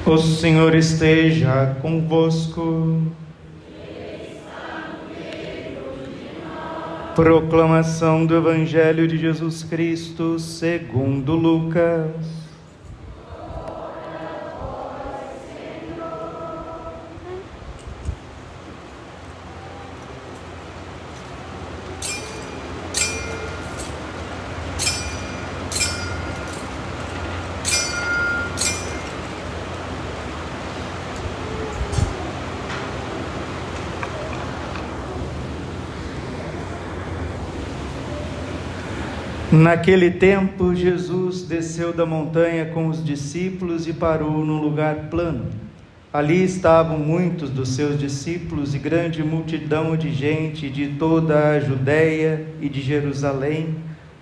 O Senhor esteja convosco. Proclamação do Evangelho de Jesus Cristo segundo Lucas. Naquele tempo, Jesus desceu da montanha com os discípulos e parou num lugar plano. Ali estavam muitos dos seus discípulos e grande multidão de gente de toda a Judéia e de Jerusalém,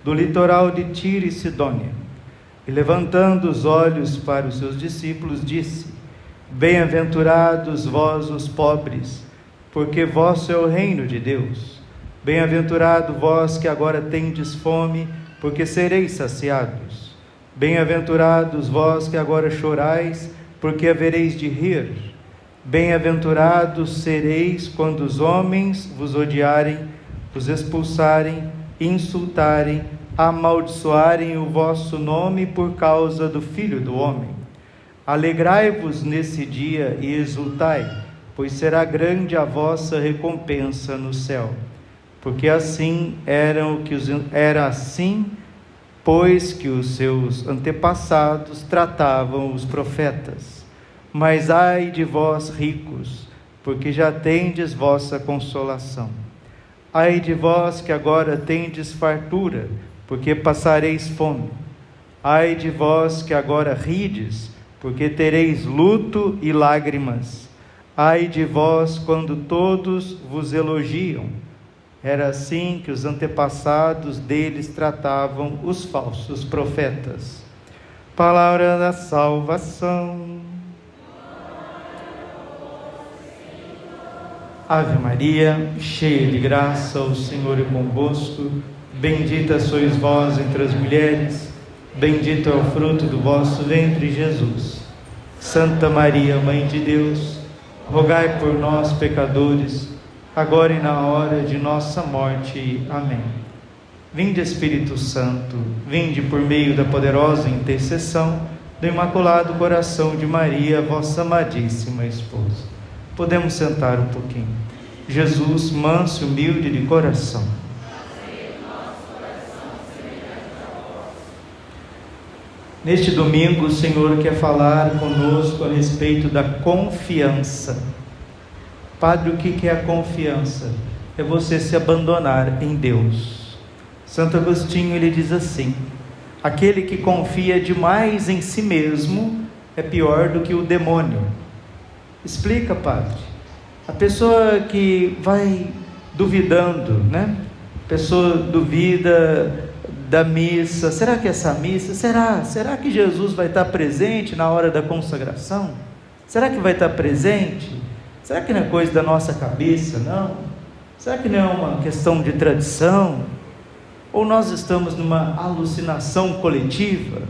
do litoral de Tiro e Sidônia. E levantando os olhos para os seus discípulos, disse: Bem-aventurados vós os pobres, porque vosso é o reino de Deus. Bem-aventurado vós que agora tendes fome, porque sereis saciados. Bem-aventurados vós que agora chorais, porque havereis de rir. Bem-aventurados sereis quando os homens vos odiarem, vos expulsarem, insultarem, amaldiçoarem o vosso nome por causa do Filho do Homem. Alegrai-vos nesse dia e exultai, pois será grande a vossa recompensa no céu. Porque assim era assim, pois que os seus antepassados tratavam os profetas. Mas ai de vós ricos, porque já tendes vossa consolação. Ai de vós que agora tendes fartura, porque passareis fome. Ai de vós que agora rides, porque tereis luto e lágrimas. Ai de vós quando todos vos elogiam. Era assim que os antepassados deles tratavam os falsos profetas. Palavra da salvação. Ave Maria, cheia de graça, o Senhor é convosco. Bendita sois vós entre as mulheres, bendito é o fruto do vosso ventre, Jesus. Santa Maria, Mãe de Deus, rogai por nós, pecadores, agora e na hora de nossa morte. Amém. Vinde, Espírito Santo, vinde por meio da poderosa intercessão do Imaculado Coração de Maria, vossa amadíssima esposa. Podemos sentar um pouquinho. Jesus, manso e humilde de coração. Neste domingo, o Senhor quer falar conosco a respeito da confiança. Padre, o que é a confiança? É você se abandonar em Deus. Santo Agostinho, ele diz assim: aquele que confia demais em si mesmo é pior do que o demônio. Explica, Padre. A pessoa que vai duvidando, né? A pessoa duvida da missa. Será que essa missa, será que Jesus vai estar presente na hora da consagração? Será que vai estar presente? Será que não é coisa da nossa cabeça, não? Será que não é uma questão de tradição? Ou nós estamos numa alucinação coletiva?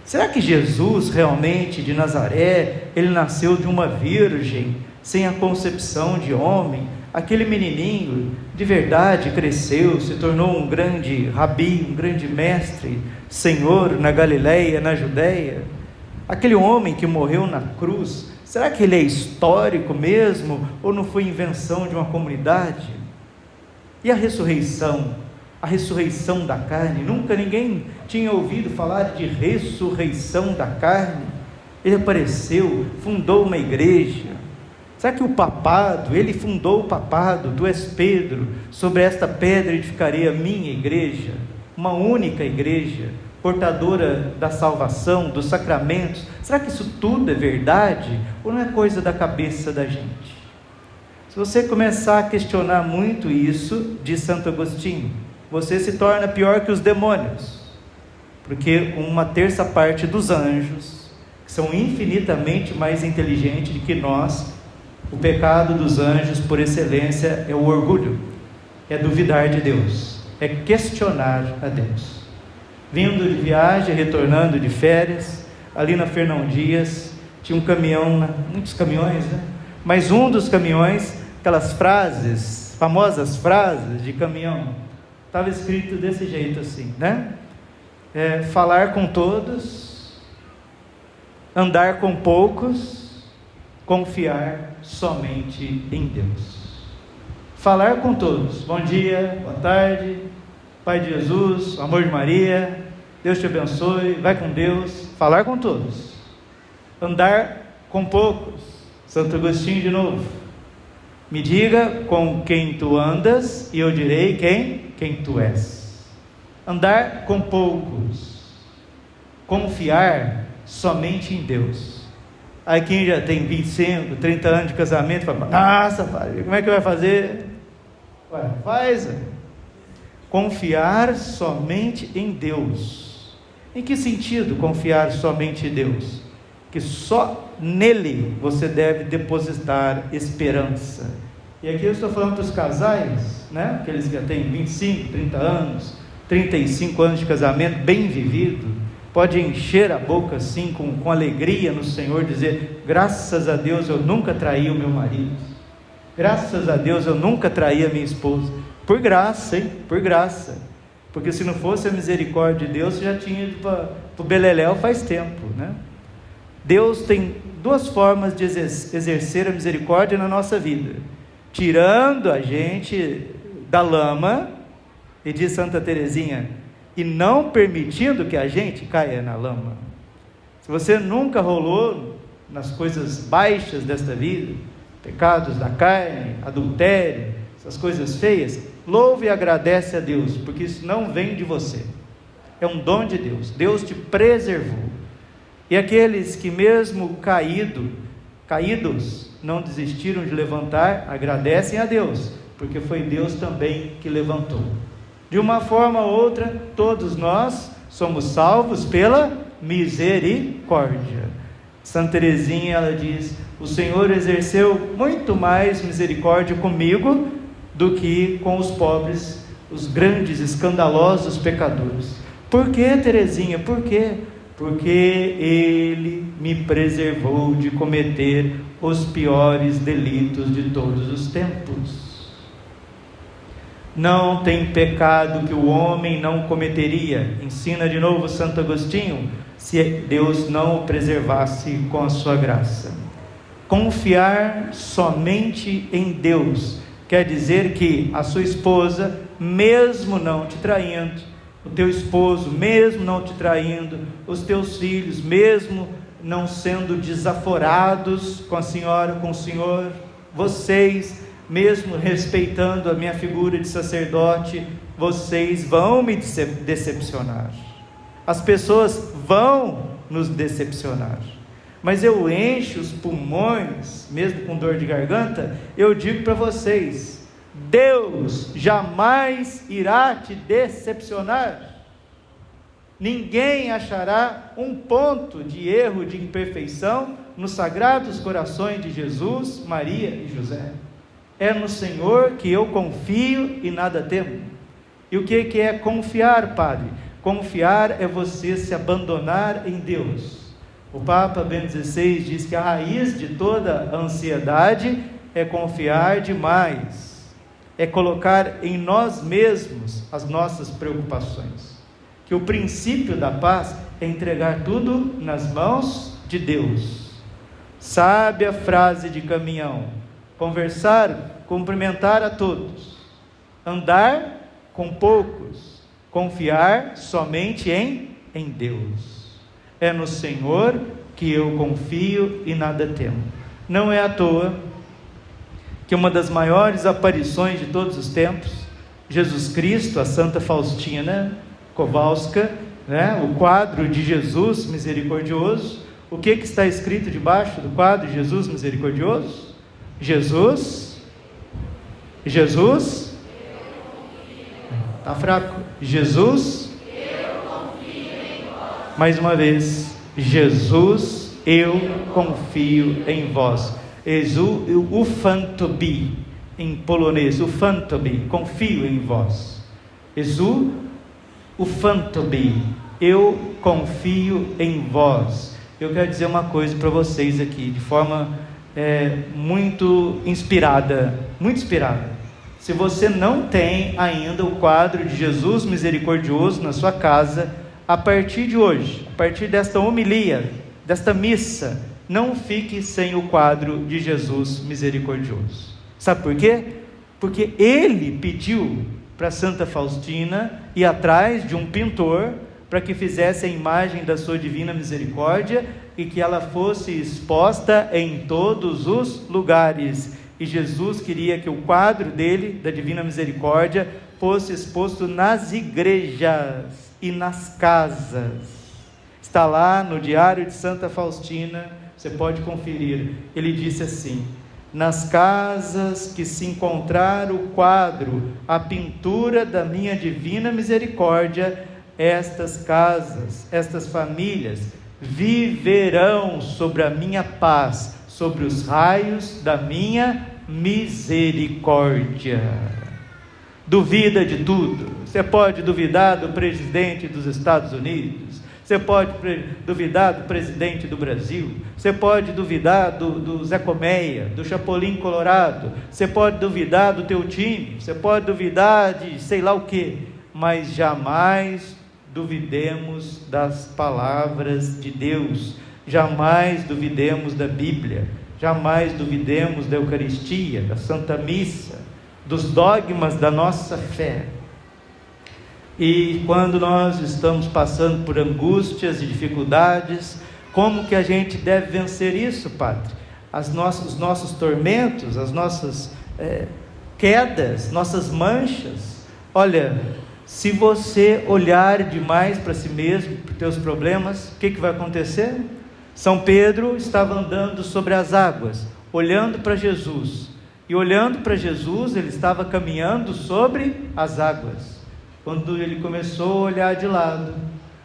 Será que Jesus realmente de Nazaré, ele nasceu de uma virgem, sem a concepção de homem? Aquele menininho de verdade cresceu, se tornou um grande rabi, um grande mestre, Senhor na Galileia, na Judéia? Aquele homem que morreu na cruz, será que ele é histórico mesmo, ou não foi invenção de uma comunidade? E a ressurreição da carne? Nunca ninguém tinha ouvido falar de ressurreição da carne. Ele apareceu, fundou uma igreja. Será que o papado, ele fundou o papado? Tu és Pedro, sobre esta pedra edificarei a minha igreja, uma única igreja, portadora da salvação, dos sacramentos. Será que isso tudo é verdade? Ou não é coisa da cabeça da gente? Se você começar a questionar muito isso, diz Santo Agostinho, você se torna pior que os demônios. Porque uma terça parte dos anjos, que são infinitamente mais inteligentes do que nós, o pecado dos anjos, por excelência, é o orgulho, é duvidar de Deus, é questionar a Deus. Vindo de viagem, retornando de férias, ali na Fernão Dias, tinha um caminhão, muitos caminhões, né? Mas um dos caminhões, aquelas frases, famosas frases de caminhão, estava escrito desse jeito assim, né? Falar com todos, andar com poucos, confiar somente em Deus. Falar com todos, bom dia, boa tarde, Pai de Jesus, amor de Maria, Deus te abençoe, vai com Deus. Falar com todos, andar com poucos. Santo Agostinho de novo: me diga com quem tu andas e eu direi quem tu és. Andar com poucos, confiar somente em Deus. Aí quem já tem 25, 30 anos de casamento fala: nossa, padre, como é que vai fazer? Ué, faz. Confiar somente em Deus. Em que sentido confiar somente em Deus? Que só nele você deve depositar esperança. E aqui eu estou falando para os casais, né? Aqueles que já têm 25, 30 anos, 35 anos de casamento bem vivido, pode encher a boca assim com alegria no Senhor, dizer: graças a Deus eu nunca traí o meu marido, graças a Deus eu nunca traí a minha esposa. Por graça, hein? Por graça. Porque se não fosse a misericórdia de Deus, você já tinha ido para o beleléu faz tempo, né? Deus tem duas formas de exercer a misericórdia na nossa vida: tirando a gente da lama, e diz Santa Teresinha, e não permitindo que a gente caia na lama. Se você nunca rolou nas coisas baixas desta vida, pecados da carne, adultério, essas coisas feias, louve e agradece a Deus, porque isso não vem de você, é um dom de Deus. Deus te preservou. E aqueles que mesmo caídos, não desistiram de levantar, agradecem a Deus, porque foi Deus também que levantou. De uma forma ou outra, todos nós somos salvos pela misericórdia. Santa Teresinha, ela diz: o Senhor exerceu muito mais misericórdia comigo do que com os pobres, os grandes, escandalosos pecadores. Por que, Teresinha? Por quê? Porque Ele me preservou de cometer os piores delitos de todos os tempos. Não tem pecado que o homem não cometeria, ensina de novo Santo Agostinho, se Deus não o preservasse com a sua graça. Confiar somente em Deus quer dizer que a sua esposa, mesmo não te traindo, o teu esposo, mesmo não te traindo, os teus filhos, mesmo não sendo desaforados com a senhora, com o Senhor, vocês, mesmo respeitando a minha figura de sacerdote, vocês vão me decepcionar. As pessoas vão nos decepcionar. Mas eu encho os pulmões, mesmo com dor de garganta, eu digo para vocês: Deus jamais irá te decepcionar. Ninguém achará um ponto de erro, de imperfeição nos sagrados corações de Jesus, Maria e José. É no Senhor que eu confio e nada temo. E o que é confiar, Padre? Confiar é você se abandonar em Deus. O Papa Bento XVI diz que a raiz de toda a ansiedade é confiar demais, é colocar em nós mesmos as nossas preocupações. Que o princípio da paz é entregar tudo nas mãos de Deus. Sabe a frase de caminhão: conversar, cumprimentar a todos, andar com poucos, confiar somente em Deus. É no Senhor que eu confio e nada temo. Não é à toa que uma das maiores aparições de todos os tempos, Jesus Cristo, a Santa Faustina Kowalska, né, o quadro de Jesus misericordioso, o que está escrito debaixo do quadro de Jesus misericordioso? Jesus, está fraco, Jesus, mais uma vez, Jesus, eu confio em vós. Jesu ufam tobie, em polonês, ufam tobie, confio em vós. Jesu ufam tobie, eu confio em vós. eu quero dizer uma coisa para vocês aqui, de forma muito inspirada, muito inspirada. Se você não tem ainda o quadro de Jesus misericordioso na sua casa, a partir de hoje, a partir desta homilia, desta missa, não fique sem o quadro de Jesus misericordioso. Sabe por quê? Porque ele pediu para Santa Faustina ir atrás de um pintor para que fizesse a imagem da sua divina misericórdia e que ela fosse exposta em todos os lugares. E Jesus queria que o quadro dele, da divina misericórdia, fosse exposto nas igrejas e nas casas. Está lá no Diário de Santa Faustina, você pode conferir. Ele disse assim: nas casas que se encontrar o quadro, a pintura da minha divina misericórdia, estas casas, estas famílias viverão sobre a minha paz, sobre os raios da minha misericórdia. Duvida de tudo. Você pode duvidar do presidente dos Estados Unidos, você pode duvidar do presidente do Brasil, você pode duvidar do Zé Colmeia, do Chapolin Colorado, você pode duvidar do teu time, você pode duvidar de sei lá o que, mas jamais duvidemos das palavras de Deus, jamais duvidemos da Bíblia, jamais duvidemos da Eucaristia, da Santa Missa, dos dogmas da nossa fé. E quando nós estamos passando por angústias e dificuldades, como que a gente deve vencer isso, Padre? Os nossos tormentos, as nossas quedas, nossas manchas. Olha, se você olhar demais para si mesmo, para os teus problemas, o que vai acontecer? São Pedro estava andando sobre as águas, olhando para Jesus, e olhando para Jesus, ele estava caminhando sobre as águas. Quando ele começou a olhar de lado,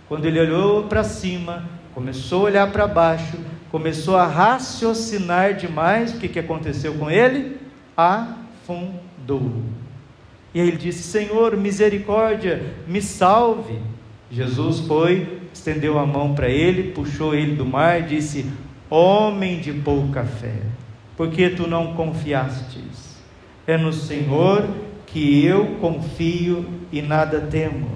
quando ele olhou para cima, começou a olhar para baixo, começou a raciocinar demais, o que aconteceu com ele? Afundou. E aí ele disse: Senhor, misericórdia, me salve. Jesus foi, estendeu a mão para ele, puxou ele do mar e disse: homem de pouca fé, por que tu não confiastes? É no Senhor que eu confio e nada temo.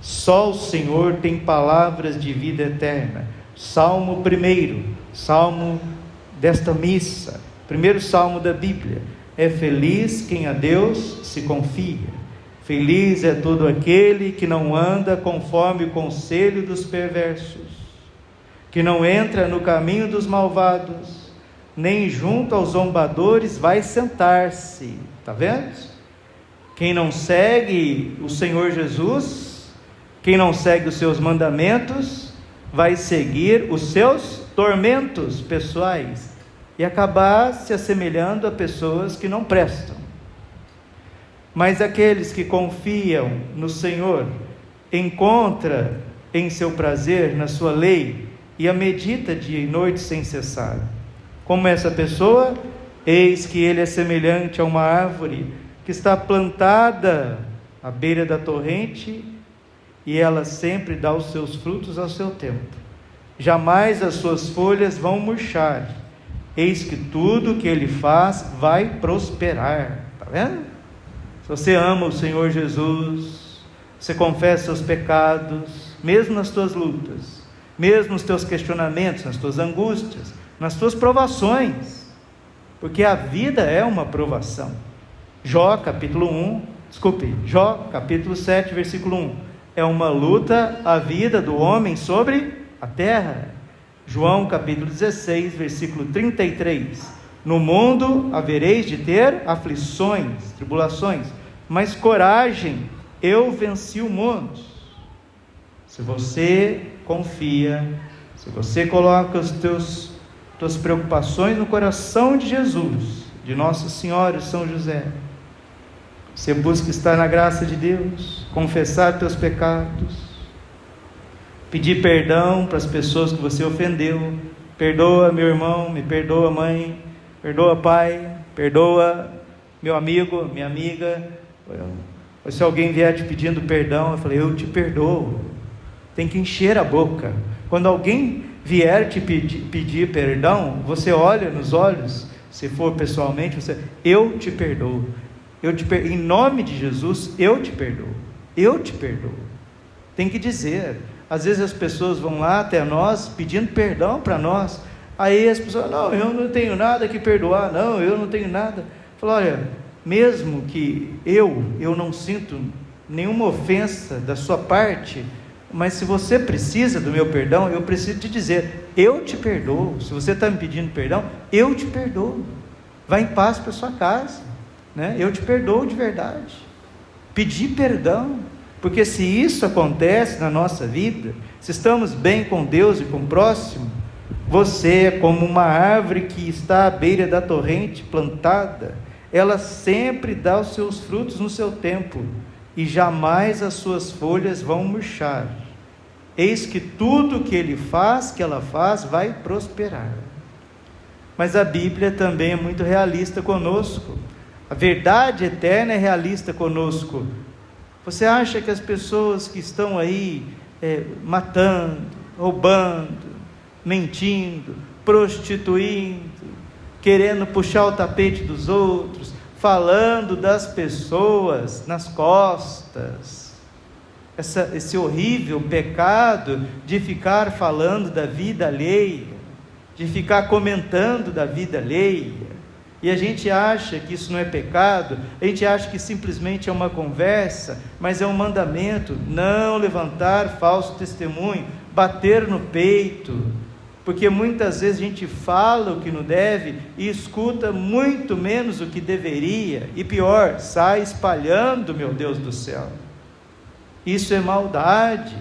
Só o Senhor tem palavras de vida eterna. Salmo 1, salmo desta missa, primeiro salmo da Bíblia. É feliz quem a Deus se confia. Feliz é todo aquele que não anda conforme o conselho dos perversos, que não entra no caminho dos malvados, nem junto aos zombadores vai sentar-se. Está vendo? Quem não segue o Senhor Jesus, quem não segue os seus mandamentos, vai seguir os seus tormentos pessoais e acabar se assemelhando a pessoas que não prestam. Mas aqueles que confiam no Senhor, encontra em seu prazer, na sua lei, e a medita dia e noite sem cessar. Como essa pessoa? Eis que ele é semelhante a uma árvore que está plantada à beira da torrente, e ela sempre dá os seus frutos ao seu tempo. Jamais as suas folhas vão murchar. Eis que tudo que ele faz vai prosperar. Está vendo? Se você ama o Senhor Jesus, você confessa seus pecados, mesmo nas tuas lutas, mesmo nos teus questionamentos, nas tuas angústias, nas tuas provações, porque a vida é uma provação. Jó capítulo 7, versículo 1, é uma luta a vida do homem sobre a terra. João capítulo 16, versículo 33, no mundo havereis de ter aflições, tribulações, mas coragem, eu venci o mundo. Se você confia, se você coloca as tuas preocupações no coração de Jesus, de Nossa Senhora e São José, você busca estar na graça de Deus, confessar teus pecados, pedir perdão para as pessoas que você ofendeu. Perdoa meu irmão, me perdoa mãe, perdoa pai, perdoa meu amigo, minha amiga. Ou se alguém vier te pedindo perdão, eu falei: eu te perdoo. Tem que encher a boca. Quando alguém vier te pedir perdão, você olha nos olhos, se for pessoalmente, eu te perdoo, em nome de Jesus, eu te perdoo. Tem que dizer. Às vezes as pessoas vão lá até nós pedindo perdão para nós, aí as pessoas, não, eu não tenho nada que perdoar, não, eu não tenho nada. Fala, olha, mesmo que eu não sinto nenhuma ofensa da sua parte, mas se você precisa do meu perdão, eu preciso te dizer, eu te perdoo. Se você está me pedindo perdão, eu te perdoo. Vá em paz para sua casa, né? Eu te perdoo de verdade. Pedir perdão, porque se isso acontece na nossa vida, se estamos bem com Deus e com o próximo, você é como uma árvore que está à beira da torrente plantada, ela sempre dá os seus frutos no seu tempo, e jamais as suas folhas vão murchar. Eis que tudo que ela faz, vai prosperar. Mas a Bíblia também é muito realista conosco. A verdade eterna é realista conosco. Você acha que as pessoas que estão aí matando, roubando, mentindo, prostituindo, querendo puxar o tapete dos outros, falando das pessoas nas costas, esse horrível pecado de ficar falando da vida alheia, de ficar comentando da vida alheia, e a gente acha que isso não é pecado, a gente acha que simplesmente é uma conversa, mas é um mandamento: não levantar falso testemunho, bater no peito, porque muitas vezes a gente fala o que não deve e escuta muito menos o que deveria, e pior, sai espalhando, meu Deus do céu. Isso é maldade,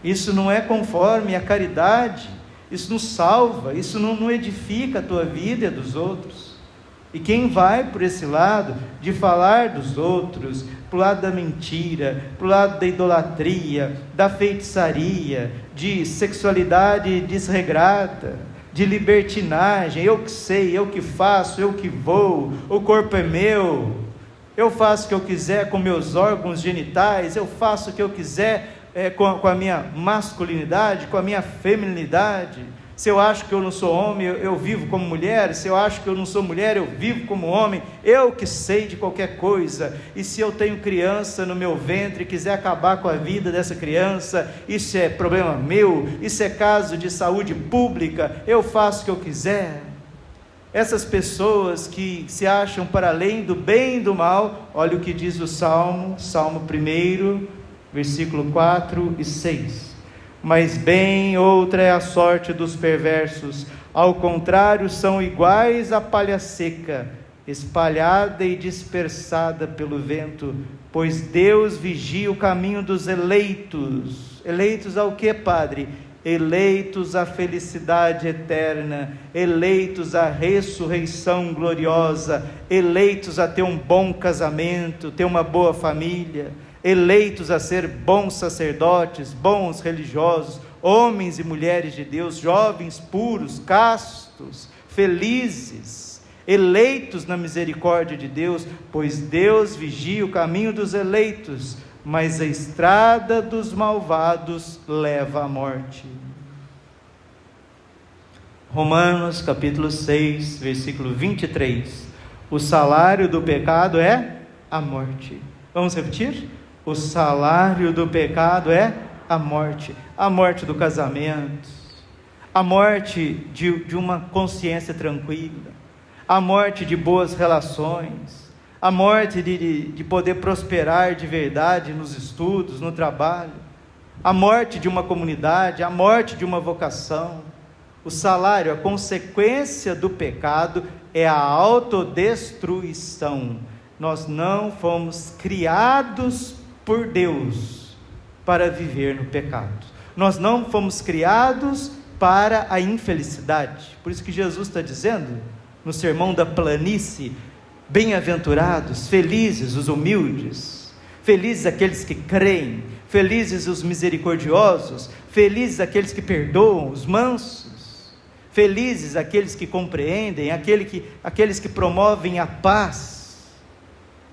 isso não é conforme a caridade, isso não salva, isso não edifica a tua vida e a dos outros. E quem vai por esse lado de falar dos outros, para o lado da mentira, para o lado da idolatria, da feitiçaria, de sexualidade desregrada, de libertinagem, eu que sei, eu que faço, eu que vou, o corpo é meu, eu faço o que eu quiser com meus órgãos genitais, eu faço o que eu quiser com a minha masculinidade, com a minha feminilidade. Se eu acho que eu não sou homem, eu vivo como mulher. Se eu acho que eu não sou mulher, eu vivo como homem. Eu que sei de qualquer coisa. E se eu tenho criança no meu ventre e quiser acabar com a vida dessa criança, isso é problema meu, isso é caso de saúde pública, eu faço o que eu quiser. Essas pessoas que se acham para além do bem e do mal, olha o que diz o Salmo 1, versículo 4 e 6. Mas bem outra é a sorte dos perversos, ao contrário, são iguais à palha seca, espalhada e dispersada pelo vento, pois Deus vigia o caminho dos eleitos. Eleitos ao que, Padre? Eleitos à felicidade eterna, eleitos à ressurreição gloriosa, eleitos a ter um bom casamento, ter uma boa família, eleitos a ser bons sacerdotes, bons religiosos, homens e mulheres de Deus, jovens puros, castos, felizes, eleitos na misericórdia de Deus, pois Deus vigia o caminho dos eleitos, mas a estrada dos malvados leva à morte. Romanos capítulo 6, versículo 23. O salário do pecado é a morte. Vamos repetir? O salário do pecado é a morte do casamento, a morte de uma consciência tranquila, a morte de boas relações, a morte de poder prosperar de verdade nos estudos, no trabalho, a morte de uma comunidade, a morte de uma vocação. O salário, a consequência do pecado é a autodestruição. Nós não fomos criados por Deus para viver no pecado. Nós não fomos criados para a infelicidade. Por isso que Jesus está dizendo no sermão da planície: bem-aventurados, felizes os humildes, felizes aqueles que creem, felizes os misericordiosos, felizes aqueles que perdoam, os mansos, felizes aqueles que compreendem, aqueles que promovem a paz.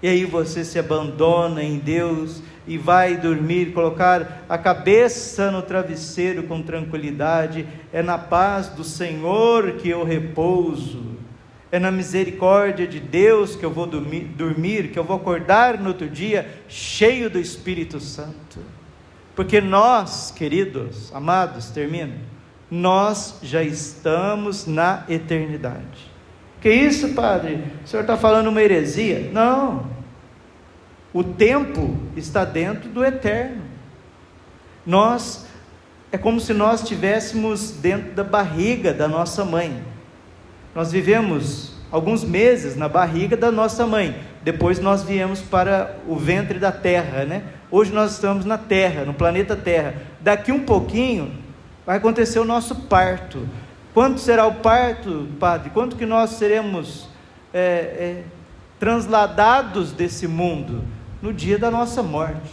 E aí você se abandona em Deus e vai dormir, colocar a cabeça no travesseiro com tranquilidade. É na paz do Senhor que eu repouso. É na misericórdia de Deus que eu vou dormir, que eu vou acordar no outro dia cheio do Espírito Santo. Porque nós, queridos, amados, termino, nós já estamos na eternidade. Que isso, padre? O senhor está falando uma heresia? Não. O tempo está dentro do eterno. É como se nós estivéssemos dentro da barriga da nossa mãe. Nós vivemos alguns meses na barriga da nossa mãe, depois nós viemos para o ventre da terra, né? Hoje nós estamos na terra, no planeta Terra. Daqui um pouquinho vai acontecer o nosso parto. Quando será o parto, padre? Quando que nós seremos transladados desse mundo? No dia da nossa morte.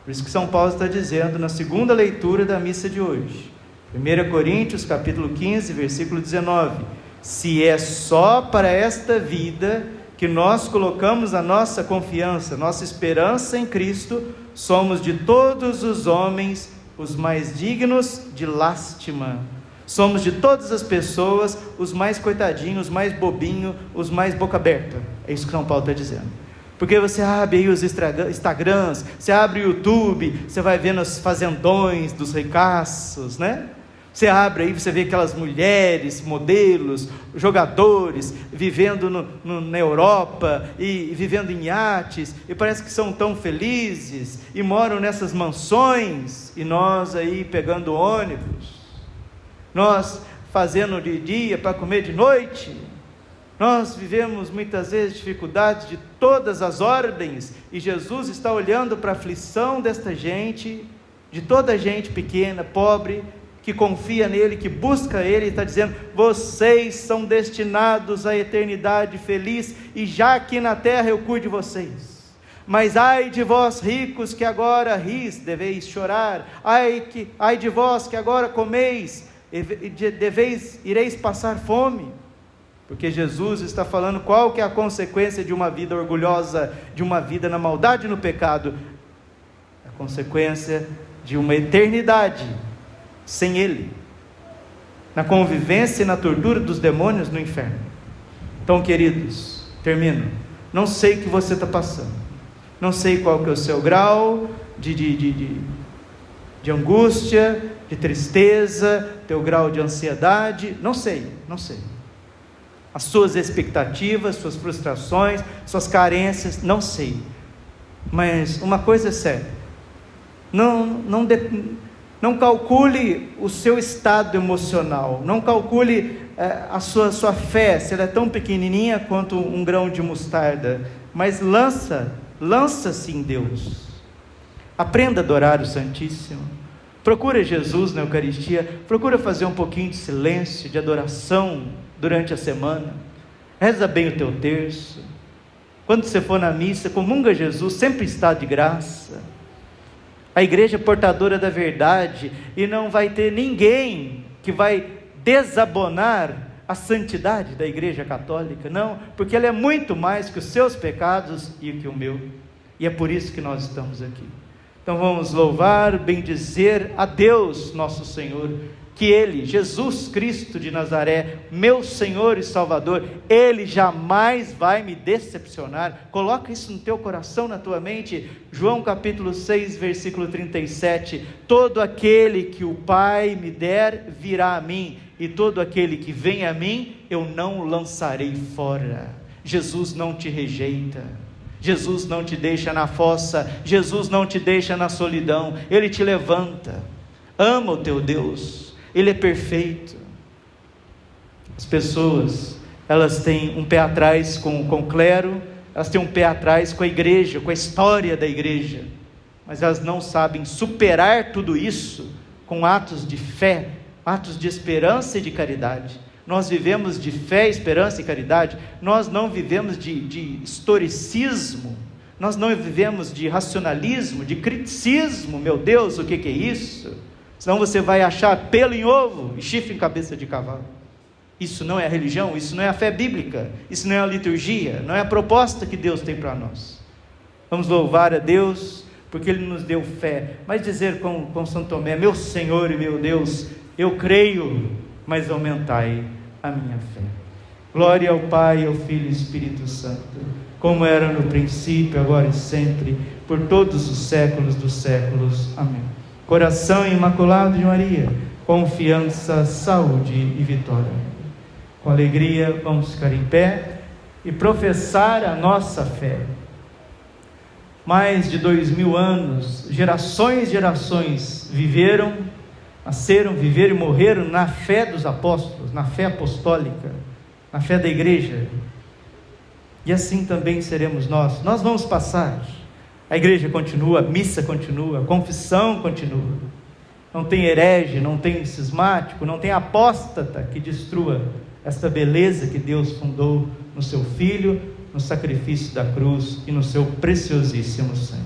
Por isso que São Paulo está dizendo na segunda leitura da missa de hoje, 1 Coríntios capítulo 15, versículo 19: se é só para esta vida que nós colocamos a nossa confiança, nossa esperança em Cristo, somos de todos os homens os mais dignos de lástima. Somos de todas as pessoas os mais coitadinhos, os mais bobinhos, os mais boca aberta. É isso que São Paulo está dizendo. Porque você abre aí os Instagrams, você abre o YouTube, você vai vendo os fazendões dos ricaços, né? Você abre aí, você vê aquelas mulheres, modelos, jogadores, vivendo na Europa, e vivendo em iates, e parece que são tão felizes, e moram nessas mansões, e nós aí pegando ônibus, nós fazendo de dia para comer de noite. Nós vivemos muitas vezes dificuldades de todas as ordens, e Jesus está olhando para a aflição desta gente, de toda a gente pequena, pobre, que confia nele, que busca ele, e está dizendo: vocês são destinados à eternidade feliz, e já aqui na terra eu cuido de vocês. Mas ai de vós ricos, que agora ris, deveis chorar. Ai de vós que agora comeis, ireis passar fome. Porque Jesus está falando qual que é a consequência de uma vida orgulhosa, de uma vida na maldade e no pecado. A consequência de uma eternidade sem Ele, na convivência e na tortura dos demônios no inferno. Então, queridos, termino. Não sei o que você está passando, não sei qual que é o seu grau de angústia, de tristeza, teu grau de ansiedade, não sei. As suas expectativas, suas frustrações, suas carências, não sei. Mas uma coisa é certa: não calcule o seu estado emocional, não calcule a sua fé, se ela é tão pequenininha quanto um grão de mostarda, mas lança-se em Deus. Aprenda a adorar o Santíssimo, procura Jesus na Eucaristia, procura fazer um pouquinho de silêncio, de adoração durante a semana, reza bem o teu terço, quando você for na missa, comunga Jesus, sempre está de graça. A igreja é portadora da verdade, e não vai ter ninguém que vai desabonar a santidade da igreja católica, não, porque ela é muito mais que os seus pecados e que o meu, e é por isso que nós estamos aqui. Então vamos louvar, bendizer a Deus nosso Senhor, que Ele, Jesus Cristo de Nazaré, meu Senhor e Salvador, Ele jamais vai me decepcionar. Coloca isso no teu coração, na tua mente. João capítulo 6, versículo 37, todo aquele que o Pai me der, virá a mim, e todo aquele que vem a mim, eu não o lançarei fora. Jesus não te rejeita, Jesus não te deixa na fossa, Jesus não te deixa na solidão, Ele te levanta. Ama o teu Deus, Ele é perfeito. As pessoas, elas têm um pé atrás com o clero, elas têm um pé atrás com a igreja, com a história da igreja, mas elas não sabem superar tudo isso com atos de fé, atos de esperança e de caridade. Nós vivemos de fé, esperança e caridade, nós não vivemos de historicismo, nós não vivemos de racionalismo, de criticismo. Meu Deus, o que é isso? Senão você vai achar pelo em ovo e chifre em cabeça de cavalo. Isso não é a religião, isso não é a fé bíblica, isso não é a liturgia, não é a proposta que Deus tem para nós. Vamos louvar a Deus, porque Ele nos deu fé, mas dizer com São Tomé: meu Senhor e meu Deus, eu creio, mas aumentai a minha fé. Glória ao Pai, ao Filho e ao Espírito Santo, como era no princípio, agora e sempre, por todos os séculos dos séculos. Amém. Coração imaculado de Maria, confiança, saúde e vitória. Com alegria, vamos ficar em pé e professar a nossa fé. Mais de 2000 anos, gerações viveram, nasceram, viveram e morreram na fé dos apóstolos, na fé apostólica, na fé da igreja. E assim também seremos nós. Nós vamos passar. A igreja continua, a missa continua, a confissão continua. Não tem herege, não tem cismático, não tem apóstata que destrua esta beleza que Deus fundou no seu Filho, no sacrifício da cruz e no seu preciosíssimo sangue.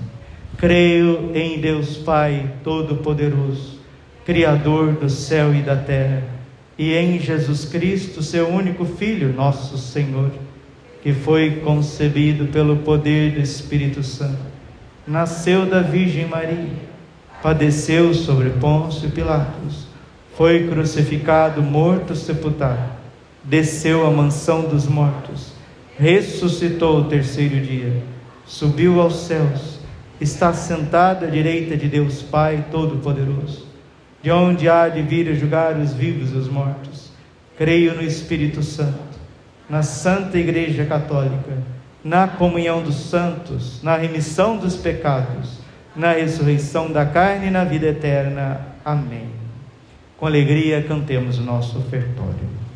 Creio em Deus Pai Todo-Poderoso, Criador do céu e da terra, e em Jesus Cristo, seu único Filho, nosso Senhor, que foi concebido pelo poder do Espírito Santo, nasceu da Virgem Maria, padeceu sobre Pôncio Pilatos, foi crucificado, morto, sepultado, desceu à mansão dos mortos, ressuscitou o terceiro dia, subiu aos céus, está sentado à direita de Deus Pai Todo-Poderoso, de onde há de vir a julgar os vivos e os mortos. Creio no Espírito Santo, na Santa Igreja Católica, na comunhão dos santos, na remissão dos pecados, na ressurreição da carne e na vida eterna. Amém. Com alegria cantemos o nosso ofertório.